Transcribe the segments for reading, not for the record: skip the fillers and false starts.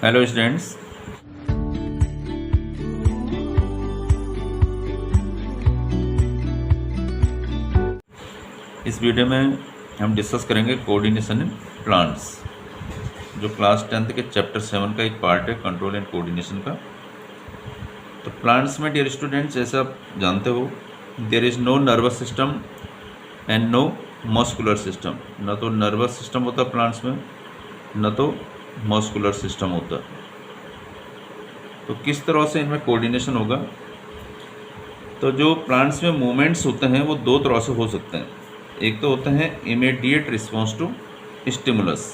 Hello students, इस video में हम डिस्कस करेंगे कोऑर्डिनेशन इन प्लांट्स, जो क्लास 10th के चैप्टर 7 का एक पार्ट है, कंट्रोल एंड कोऑर्डिनेशन का। तो प्लांट्स में डियर स्टूडेंट्स, जैसे आप जानते हो, there is no nervous system and no muscular system. न तो नर्वस सिस्टम होता प्लांट्स में, न तो मस्कुलर सिस्टम होता। तो किस तरह से इनमें कोऑर्डिनेशन होगा? तो जो प्लांट्स में मूवमेंट्स होते हैं वो दो तरह से हो सकते हैं। एक तो होते हैं इमीडिएट रिस्पॉन्स टू स्टिमुलस,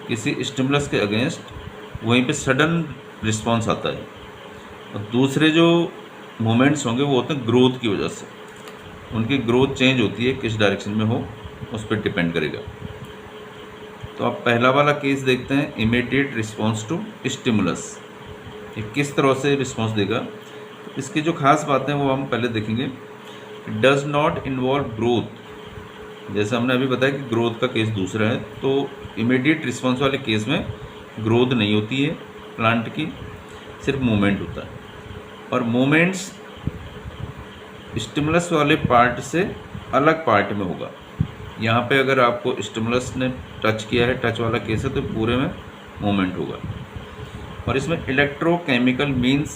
किसी स्टिमुलस के अगेंस्ट वहीं पे सडन रिस्पॉन्स आता है। और दूसरे जो मूवमेंट्स होंगे वो होते हैं ग्रोथ की वजह से, उनकी ग्रोथ चेंज होती है, किस डायरेक्शन में हो उस पर डिपेंड करेगा। तो आप पहला वाला केस देखते हैं, इमीडिएट रिस्पॉन्स टू स्टिमुलस। ये किस तरह से रिस्पॉन्स देगा, इसकी जो खास बातें हैं वो हम पहले देखेंगे। डज नॉट इन्वॉल्व ग्रोथ, जैसे हमने अभी बताया कि ग्रोथ का केस दूसरा है। तो इमीडिएट रिस्पॉन्स वाले केस में ग्रोथ नहीं होती है प्लांट की, सिर्फ मूवमेंट होता है। और मूवमेंट्स स्टिमुलस वाले पार्ट से अलग पार्ट में होगा। यहाँ पे अगर आपको स्टिमुलस ने टच किया है, टच वाला केस है, तो पूरे में मूवमेंट होगा। और इसमें इलेक्ट्रोकेमिकल मीन्स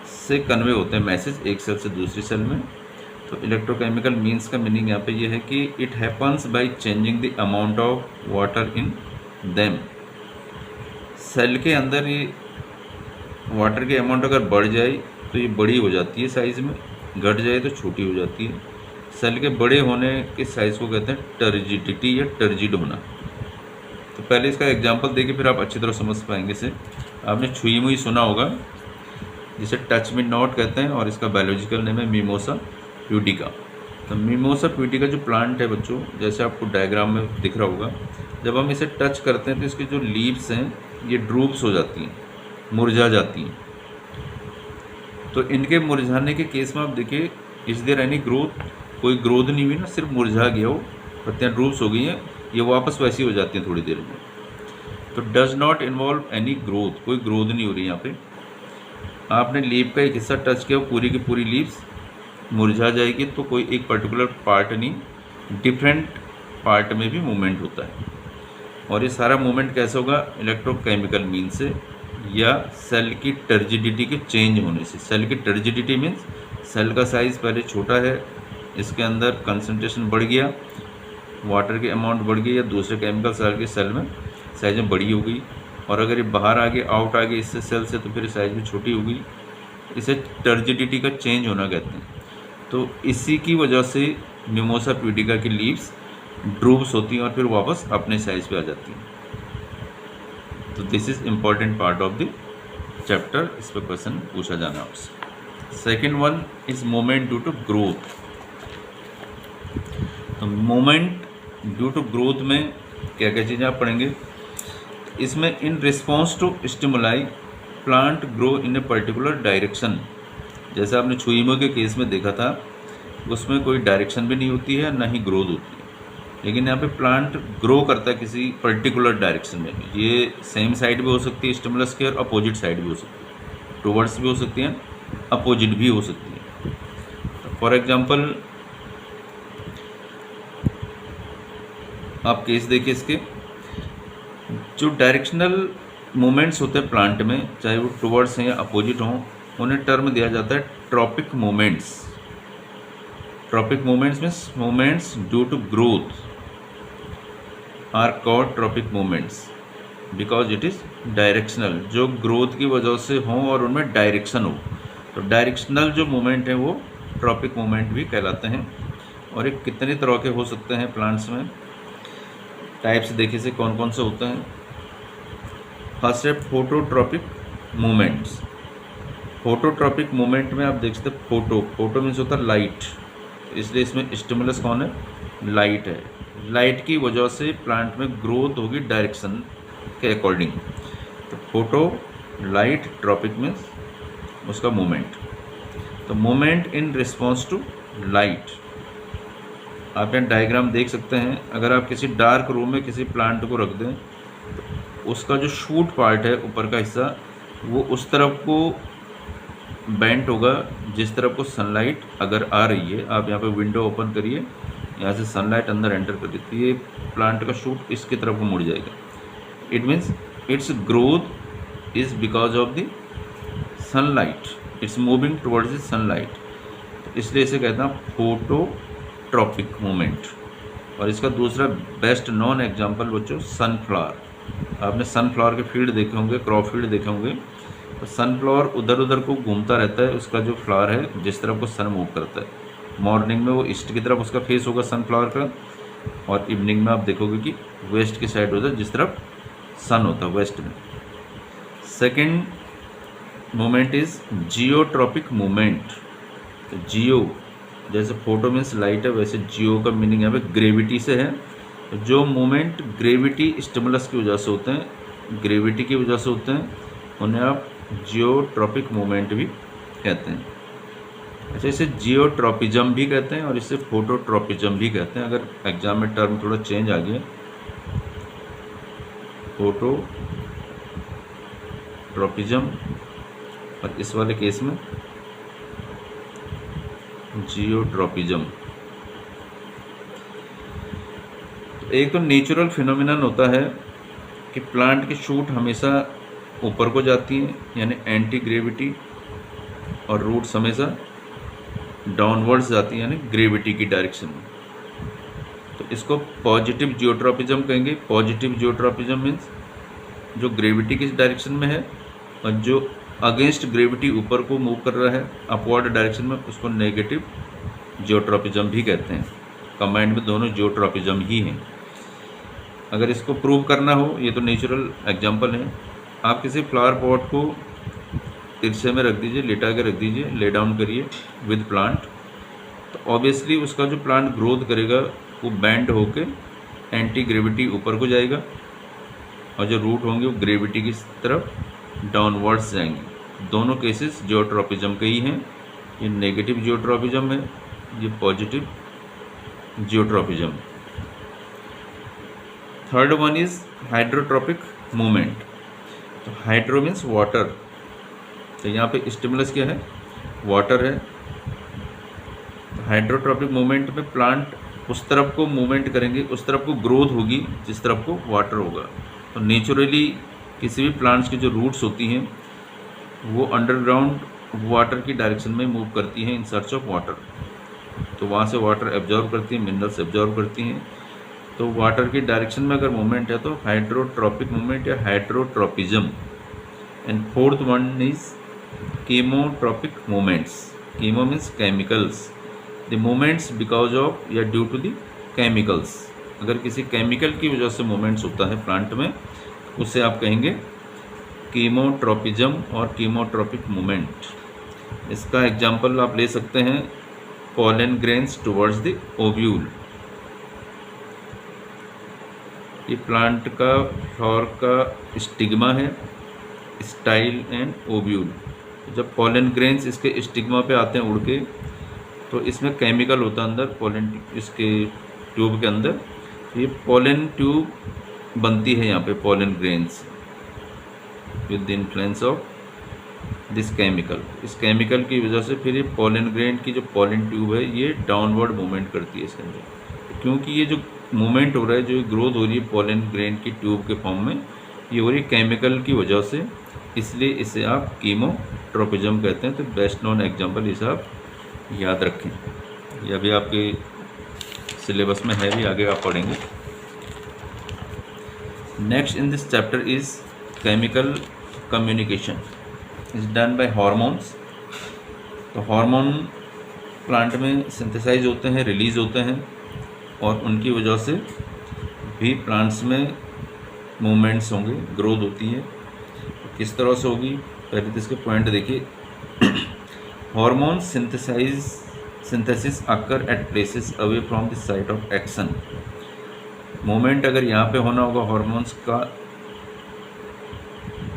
से कन्वे होते हैं मैसेज एक सेल से दूसरी सेल में। तो इलेक्ट्रोकेमिकल मीन्स का मीनिंग यहाँ पे ये है कि it happens by changing the amount of water in them. Cell के अंदर ये वाटर की अमाउंट अगर बढ़ जाए तो ये बड़ी हो जाती है साइज़ में, घट जाए तो छोटी हो जाती है। सेल के बड़े होने के साइज़ को कहते हैं टर्जिडिटी या टर्जिड होना। तो पहले इसका एग्जांपल देखिए, फिर आप अच्छी तरह समझ पाएंगे इसे। आपने छुई मुई सुना होगा, जिसे टच मी नॉट कहते हैं, और इसका बायोलॉजिकल नेम है मिमोसा प्यूडिका। तो मिमोसा प्यूडिका जो प्लांट है बच्चों, जैसे आपको डायग्राम में दिख रहा होगा, जब हम इसे टच करते हैं तो इसकी जो लीव्स हैं ये ड्रूप्स हो जाती हैं, मुरझा जाती हैं। तो इनके मुरझाने के केस में आप देखिए, इज देयर एनी ग्रोथ? कोई ग्रोथ नहीं हुई ना, सिर्फ मुरझा गया, वो पत्तियाँ ड्रूप्स हो गई हैं, ये वापस वैसी हो जाती हैं थोड़ी देर में। तो does not involve any growth, कोई ग्रोथ नहीं हो रही यहाँ पे। आपने लीफ का एक हिस्सा टच किया, पूरी की पूरी लीव्स मुरझा जाएगी, तो कोई एक पर्टिकुलर पार्ट नहीं, डिफरेंट पार्ट में भी मूवमेंट होता है। और ये सारा मूवमेंट कैसे होगा? इलेक्ट्रोकेमिकल मीन से या सेल की टर्जिडिटी के चेंज होने से। सेल की टर्जिडिटी मीन्स सेल का साइज़ पहले छोटा है, इसके अंदर कंसंट्रेशन बढ़ गया, वाटर की अमाउंट बढ़ गई, या दूसरे केमिकल सेल के सेल में साइज़ में बड़ी हो गई। और अगर ये बाहर आ गए, आउट आ गए इससे सेल से, तो फिर साइज़ में छोटी हो गई। इसे टर्जिडिटी का चेंज होना कहते हैं। तो इसी की वजह से मिमोसा प्यूडिका की लीव्स ड्रूप्स होती हैं और फिर वापस अपने साइज़ पे आ जाती हैं। तो this is important part of the chapter, इस पर क्वेश्चन पूछा जाना आपसे। Second one is movement due to growth. तो मोमेंट ड्यू टू ग्रोथ में क्या क्या चीज़ें आप पढ़ेंगे? इसमें in response to stimuli plant grow in a particular direction. जैसे आपने छुईमो के केस में देखा था, उसमें कोई डायरेक्शन भी नहीं होती है, ना ही ग्रोथ होती है। लेकिन यहाँ पे प्लांट ग्रो करता है किसी पर्टिकुलर डायरेक्शन में। ये सेम साइड भी हो सकती है स्टिमुलस के, और अपोजिट साइड भी हो सकती है, टुवर्ड्स भी हो सकती है, अपोजिट भी हो सकती है। फॉर एग्जांपल आप केस देखिए इसके, जो डायरेक्शनल मूवमेंट्स होते हैं प्लांट में, चाहे वो टुवर्ड्स हैं या अपोजिट हों, उन्हें टर्म दिया जाता है tropic movements. Tropic movements means movements due to growth are called tropic movements because it is directional. जो ग्रोथ की वजह से हों और उनमें डायरेक्शन हो, तो डायरेक्शनल जो मूवमेंट है वो ट्रॉपिक मूवमेंट भी कहलाते हैं। और ये कितने तरह के हो सकते हैं प्लांट्स में? टाइप्स देखिए से कौन कौन से होते हैं। फर्स्ट है फोटोट्रॉपिक मूवमेंट्स। फोटोट्रॉपिक मूवमेंट में आप देख सकते हैं, फोटो मीन्स होता है लाइट, इसलिए इसमें स्टिमुलस कौन है? लाइट है। लाइट की वजह से प्लांट में ग्रोथ होगी डायरेक्शन के अकॉर्डिंग। तो फोटो लाइट, ट्रॉपिक मीन्स उसका मूवमेंट। तो movement in response to light, आप यहाँ डायग्राम देख सकते हैं। अगर आप किसी डार्क रूम में किसी प्लांट को रख दें, उसका जो शूट पार्ट है ऊपर का हिस्सा वो उस तरफ को बेंट होगा जिस तरफ को सनलाइट अगर आ रही है। आप यहाँ पे विंडो ओपन करिए, यहाँ से सनलाइट अंदर एंटर कर देती है, ये प्लांट का शूट इसकी तरफ को मुड़ जाएगा। It means it's growth is because of the sunlight, it's moving towards the sunlight, तो इसलिए इसे कहते हैं फोटोट्रॉपिक मूवमेंट। और इसका दूसरा बेस्ट नॉन एग्जाम्पल बच्चों सनफ्लावर। आपने सनफ्लावर के फील्ड देखे होंगे, क्रॉप फील्ड देखे होंगे, तो सनफ्लावर उधर उधर को घूमता रहता है। उसका जो फ्लावर है जिस तरफ को सन मूव करता है, मॉर्निंग में वो ईस्ट की तरफ उसका फेस होगा सनफ्लावर का, और इवनिंग में आप देखोगे कि वेस्ट की साइड होता है जिस तरफ सन होता है, वेस्ट में। Second movement is geotropic movement. तो जियो जैसे फोटो मीन्स लाइट है, वैसे जियो का मीनिंग यहाँ पे ग्रेविटी से है। जो मूवमेंट ग्रेविटी स्टिमुलस की वजह से होते हैं, ग्रेविटी की वजह से होते हैं, उन्हें आप जियोट्रॉपिक मूवमेंट भी कहते हैं। अच्छा, इसे जियोट्रॉपिज्म भी कहते हैं और इसे फोटोट्रॉपिज्म भी कहते हैं। अगर एग्जाम में टर्म थोड़ा चेंज आ गया, फोटोट्रॉपिज्म, और इस वाले केस में जियोट्रॉपिज्म। एक तो नेचुरल फिनोमिनन होता है कि प्लांट की शूट हमेशा ऊपर को जाती हैं यानी एंटी ग्रेविटी, और रूट्स हमेशा डाउनवर्ड्स जाती हैं यानी ग्रेविटी की डायरेक्शन में। तो इसको पॉजिटिव जियोट्रॉपिज्म कहेंगे। पॉजिटिव जियोट्रॉपिज्म मीन्स जो ग्रेविटी की डायरेक्शन में है और जो अगेंस्ट ग्रेविटी ऊपर को मूव कर रहा है अपवर्ड डायरेक्शन में, उसको नेगेटिव जियोट्रॉपिज्म भी कहते हैं। कंबाइंड में दोनों जियोट्रॉपिज्म ही हैं। अगर इसको प्रूव करना हो, ये तो नेचुरल एग्जांपल है, आप किसी फ्लावर पॉट को तिरछे में रख दीजिए, लेटा के रख दीजिए, ले डाउन करिए विद प्लांट, तो ऑब्वियसली उसका जो प्लांट ग्रोथ करेगा वो बैंड होके एंटी ग्रेविटी ऊपर को जाएगा, और जो रूट होंगे वो ग्रेविटी की तरफ डाउनवर्ड्स जाएंगे। दोनों केसेस जियोट्रॉपिज्म के ही हैं। ये नेगेटिव जियोट्रॉपिज्म है, ये positive geotropism. Third one is hydrotropic movement. तो हाइड्रो मीन्स वाटर, तो यहाँ पे स्टिमुलस क्या है, वाटर है। तो हाइड्रोट्रॉपिक मूवमेंट में प्लांट उस तरफ को मूवमेंट करेंगे, उस तरफ को ग्रोथ होगी जिस तरफ को वाटर होगा। तो नेचुरली किसी भी प्लांट्स की जो रूट्स होती हैं वो अंडरग्राउंड वाटर की डायरेक्शन में मूव करती हैं इन सर्च ऑफ वाटर। तो वहाँ से वाटर एब्जॉर्व करती हैं, मिनरल्स एब्जॉर्व करती हैं। तो वाटर की डायरेक्शन में अगर मूवमेंट है तो हाइड्रोट्रॉपिक मूवमेंट या hydrotropism. And fourth one is chemotropic movements. Chemo means chemicals, the movements because of या ड्यू टू द केमिकल्स। अगर किसी केमिकल की वजह से मूवमेंट्स होता है प्लांट में, उसे आप कहेंगे कीमोट्रॉपिज्म और कीमोट्रॉपिक मूवमेंट। इसका एग्जांपल आप ले सकते हैं pollen grains towards the ovule. ये प्लांट का फ्लावर का स्टिग्मा है, स्टाइल एंड ओव्यूल। जब पॉलन ग्रेन्स इसके स्टिग्मा पे आते हैं उड़ के, तो इसमें केमिकल होता है अंदर पॉलन, इसके ट्यूब के अंदर। ये पॉलन ट्यूब बनती है यहाँ पे pollen grains with the influence of this chemical. इस केमिकल की वजह से फिर ये पॉलन ग्रेन की जो पॉलन ट्यूब है ये डाउनवर्ड मूवमेंट करती है इसके अंदर। क्योंकि ये जो मूवमेंट हो रहा है, जो ग्रोथ हो रही है पॉलन ग्रेन की ट्यूब के फॉर्म में, ये हो रही है केमिकल की वजह से, इसलिए इसे आप कीमोट्रॉपिज्म कहते हैं। तो बेस्ट नोन एग्जाम्पल इसे आप याद रखें। यह भी आपके सिलेबस में है, भी आगे आप पढ़ेंगे। Next in this chapter is chemical communication is done by hormones. तो हार्मोन प्लांट में सिंथेसाइज होते हैं, रिलीज होते हैं, और उनकी वजह से भी प्लांट्स में मूवमेंट्स होंगे, ग्रोथ होती है। किस तरह से होगी, पहले तो इसके पॉइंट देखिए। Hormone synthesis occur at places away from the site of action. Movement अगर यहाँ पे होना होगा हार्मोन्स का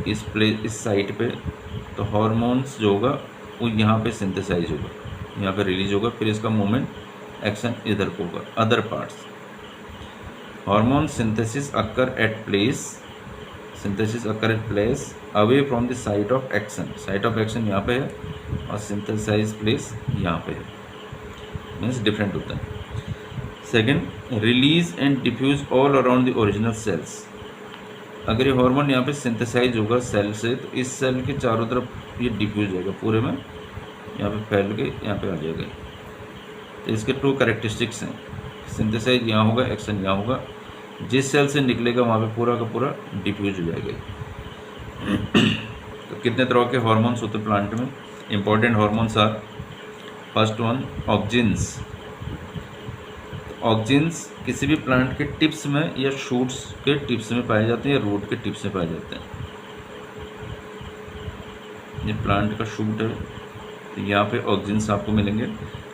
इस साइट पे, तो हार्मोन्स जो होगा वो यहाँ पे सिंथेसाइज होगा, यहाँ पे रिलीज होगा, फिर इसका मूवमेंट एक्शन इधर को होगा, other parts. Hormone synthesis occur at place synthesis occur at place away from the site of action, site of action यहाँ पे है और सिंथेसाइज प्लेस यहाँ पे है, मीन्स डिफरेंट होता है। Second, release and diffuse all around the original cells. अगर ये हार्मोन यहाँ पे सिंथेसाइज होगा सेल से, तो इस सेल के चारों तरफ ये डिफ्यूज होगा, पूरे में यहाँ पे फैल के यहाँ पे आ जाएगा। तो इसके 2 कैरेक्टरिस्टिक्स हैं, सिंथेसाइज यहाँ होगा, एक्शन यहाँ होगा, जिस सेल से निकलेगा वहाँ पे पूरा का पूरा डिफ्यूज हो जाएगा। तो कितने तरह के हार्मोन्स होते हैं प्लांट में? Important hormones are, first one auxins. Auxins किसी भी प्लांट के टिप्स में या शूट्स के टिप्स में पाए जाते हैं या रूट के टिप्स में पाए जाते हैं। ये प्लांट का शूट है तो यहाँ पे ऑक्जिन्स आपको मिलेंगे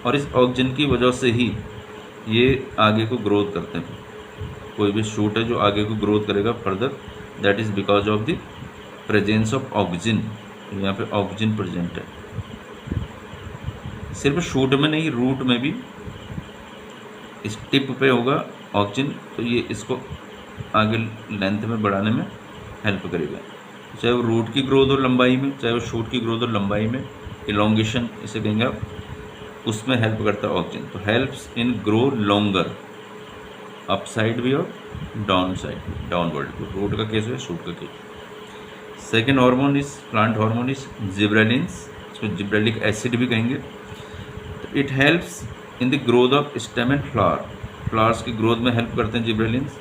और इस ऑक्जिन की वजह से ही ये आगे को ग्रोथ करते हैं। कोई भी शूट है जो आगे को ग्रोथ करेगा further, that is because of the presence of auxin. यहाँ पे ऑक्जिन प्रेजेंट है, सिर्फ शूट में नहीं, रूट में भी इस टिप पे होगा ऑक्जिन, तो ये इसको आगे लेंथ में बढ़ाने में हेल्प करेगा। चाहे वो रूट की ग्रोथ हो लंबाई में, चाहे वो शूट की ग्रोथ हो लंबाई में, इलोंगेशन इसे कहेंगे आप, उसमें हेल्प करता है ऑक्जिन। तो helps in grow longer, up side भी और डाउन साइड, डाउनवर्ड। रूट का केस है, शूट का case. Second hormone is plant hormone is gibberellins, इसको जिब्रेलिक एसिड भी कहेंगे। तो it helps in the growth of stem and flower, flowers की ग्रोथ में हेल्प करते हैं जिब्रेलिन्स।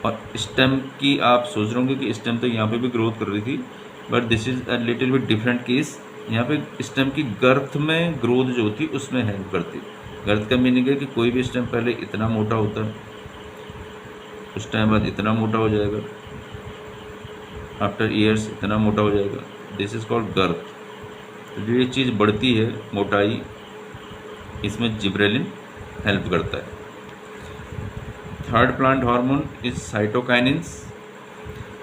और स्टेम की आप सोच रहे होंगे कि स्टेम तो यहाँ पे भी ग्रोथ कर रही थी, but this is a little bit different case. यहाँ पे स्टेम की गर्थ में ग्रोथ जो होती है उसमें हेल्प करती है। गर्थ का मीनिंग है कि कोई भी स्टेम पहले इतना मोटा होता है, कुछ टाइम बाद इतना मोटा हो जाएगा, आफ्टर ईयर्स इतना मोटा हो जाएगा, दिस इज़ कॉल्ड गर्थ। तो जो ये चीज़ बढ़ती है मोटाई, इसमें जिब्रेलिन हेल्प करता है। Third plant hormone is cytokinins.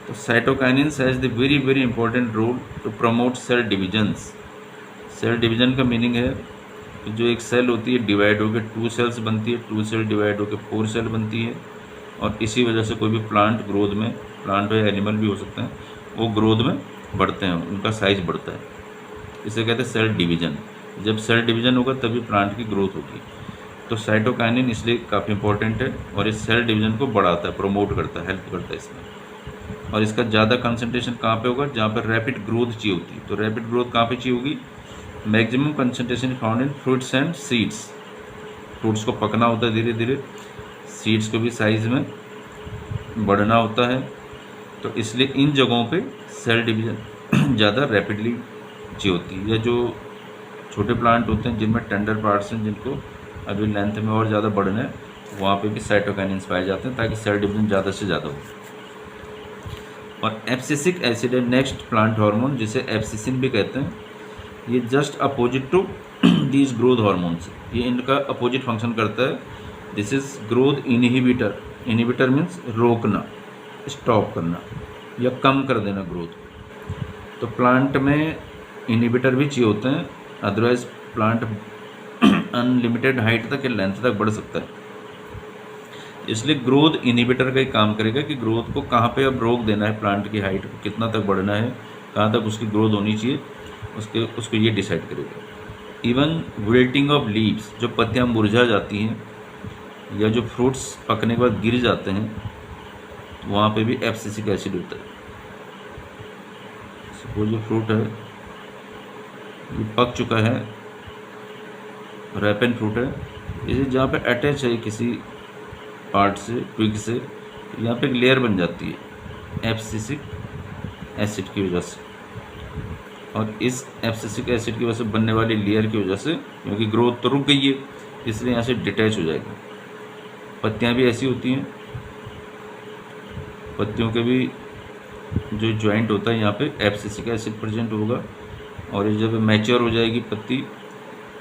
तो cytokinins has the very very important role to promote cell divisions. Cell division का मीनिंग है कि जो एक सेल होती है डिवाइड होकर 2 सेल्स बनती है, 2 सेल डिवाइड होकर 4 सेल बनती है, और इसी वजह से कोई भी प्लांट ग्रोथ में, प्लांट हो या एनिमल भी हो सकते हैं, वो ग्रोथ में बढ़ते हैं, उनका साइज बढ़ता है। इसे कहते हैं सेल डिवीजन। जब सेल डिवीजन होगा तभी प्लांट की ग्रोथ होगी। तो साइटोकाइनिन इसलिए काफ़ी इंपॉर्टेंट है और इस सेल डिवीजन को बढ़ाता है, प्रमोट करता है, हेल्प करता है इसमें। और इसका ज़्यादा कंसंट्रेशन कहाँ पे होगा? जहाँ पर रैपिड ग्रोथ चाहिए होती है। तो रैपिड ग्रोथ कहाँ पे चाहिए होगी? Maximum concentration found in fruits and seeds. Fruits को पकना होता है धीरे धीरे, सीड्स को भी साइज़ में बढ़ना होता है। तो इसलिए इन जगहों पे सेल डिवीजन ज़्यादा रैपिडली चाहिए होती है। या जो छोटे प्लांट होते हैं जिनमें टेंडर पार्ट्स हैं, जिनको अभी लेंथ में और ज़्यादा बढ़ना है, वहाँ पे भी साइटोकाइनिन्स पाए जाते हैं ताकि सेल डिवीजन ज़्यादा से ज़्यादा हो। और एब्सिसिक एसिड है नेक्स्ट प्लांट हार्मोन, जिसे एब्सिसिन भी कहते हैं। ये just opposite to these growth hormones, ये इनका अपोजिट फंक्शन करता है। This is growth inhibitor. Inhibitor means रोकना, स्टॉप करना या कम कर देना ग्रोथ। तो प्लांट में इनहिबिटर भी चाहिए होते हैं, अदरवाइज प्लांट अनलिमिटेड हाइट तक या लेंथ तक बढ़ सकता है। इसलिए ग्रोथ इनहिबिटर का ही काम करेगा कि ग्रोथ को कहाँ पे अब रोक देना है, प्लांट की हाइट को कितना तक बढ़ना है, कहाँ तक उसकी ग्रोथ होनी चाहिए, उसको ये डिसाइड करेगा। इवन विल्टिंग ऑफ लीव्स, जो पत्तियाँ मुरझा जाती हैं या जो फ्रूट्स पकने के बाद गिर जाते हैं, वहाँ पे भी एब्सिसिक एसिड होता है। सपोज जो फ्रूट है ये पक चुका है, रैपन फ्रूट है, इसे जहाँ पे अटैच है किसी पार्ट से, ट्विग से, यहाँ पे एक लेयर बन जाती है एब्सिसिक एसिड की वजह से। और इस एब्सिसिक एसिड की वजह से बनने वाली लेयर की वजह से, क्योंकि ग्रोथ तो रुक गई है, इसलिए यहाँ से डिटैच हो जाएगा। पत्तियाँ भी ऐसी होती हैं, पत्तियों के भी जो जॉइंट होता है यहाँ पे एब्सिसिक एसिड प्रेजेंट होगा, और ये जब मैच्योर हो जाएगी पत्ती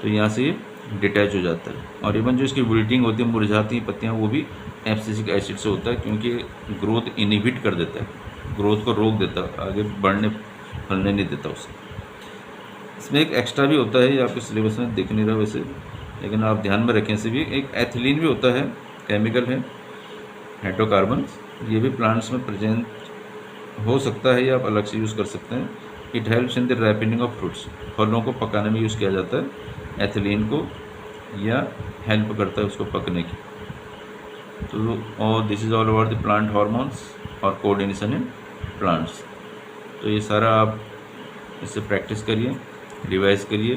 तो यहाँ से ये डिटैच हो जाता है। और इवन जो इसकी विल्टिंग होती है, मुरझाती हैं पत्तियाँ, वो भी एब्सिसिक एसिड से होता है, क्योंकि ग्रोथ इनहिबिट कर देता है, ग्रोथ को रोक देता है, आगे बढ़ने फलने नहीं देता उसे। इसमें एक एक्स्ट्रा भी होता है, ये आपके सिलेबस में दिख नहीं रहा वैसे, लेकिन आप ध्यान में रखें। से भी एक एथिलीन भी होता है, केमिकल है, हाइड्रोकार्बन। ये भी प्लांट्स में प्रेजेंट हो सकता है या आप अलग से यूज़ कर सकते हैं। It helps in the ripening of fruits, फलों को पकाने में यूज़ किया जाता है एथिलीन को, या हेल्प करता है उसको पकने की। तो और this is all about the plant hormones और कोऑर्डिनेशन इन प्लांट्स। तो ये सारा आप इससे प्रैक्टिस करिए, रिवाइज करिए,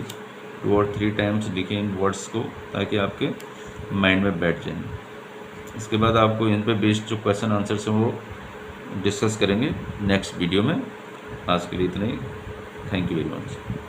2 और 3 टाइम्स लिखें इन वर्ड्स को, ताकि आपके माइंड में बैठ जाएं। इसके बाद आपको इन पे बेस्ड जो क्वेश्चन आंसर्स हैं वो डिस्कस करेंगे नेक्स्ट वीडियो में। आज के लिए इतना ही। Thank you very much.